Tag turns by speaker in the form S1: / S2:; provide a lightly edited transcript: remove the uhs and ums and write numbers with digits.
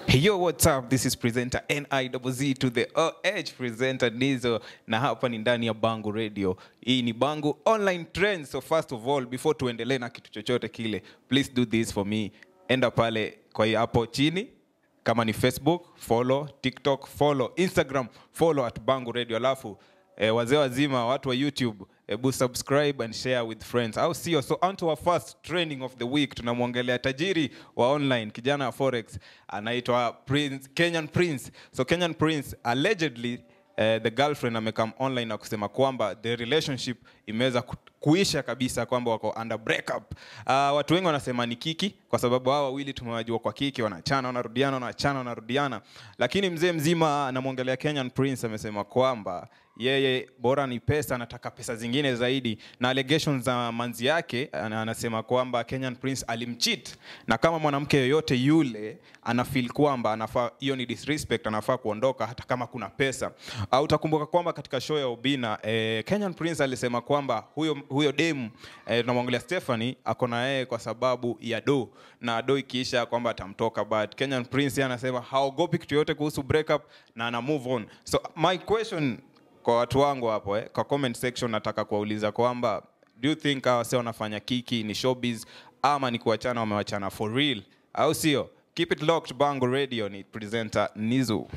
S1: Hey yo, what's up? This is presenter NIZZ to the OH presenter Nizo, na hapa ni ndani ya Bangu Radio. Hii ni Bangu Online Trends. So first of all, before tuendelee na kitu chochote kile, please do this for me. Enda pale kwa hapo chini. Kama ni Facebook, follow, TikTok, follow, Instagram, follow at Bangu Radio. Alafu wazee wazima, watu wa YouTube, subscribe and share with friends. Au sio? So on to our first trending of the week. Tunamwongelea tajiri wa online, kijana wa Forex, anaitwa Prince, Kenyan Prince. So Kenyan Prince allegedly the girlfriend amekam online na kusema kwamba the relationship imeweza kuisha kabisa, kwamba wako under breakup. Watu wengi wanasema ni kiki kwa sababu hao wawili tumewajua kwa kiki, wanachana wanarudiana, wanachana wanarudiana. Lakini mzee mzima anamwongelea Kenyan Prince amesema kwamba yeye bora ni pesa, anataka pesa zingine zaidi, na allegations za manzi yake anasema kwamba Kenyan Prince alimcheat, na kama mwanamke yoyote yule anafeel kwamba anafaa, hiyo ni disrespect, anafaa kuondoka hata kama kuna pesa. Au utakumbuka kwamba katika show ya Obina Kenyan Prince alisema kwamba huyo demu tunamwongelea Stephanie ako na yeye kwa sababu ya do, na do ikiisha kwamba atamtoka, but Kenyan Prince anasema haogopi kitu yote kuhusu breakup na ana move on. So my question kwa watu wangu hapo kwa comment section, nataka kuwauliza kwamba do you think wase wanafanya kiki ni showbiz ama ni kuachana wamewachana for real, au sio? Keep it locked, Bangu Radio, ni presenter Nizo.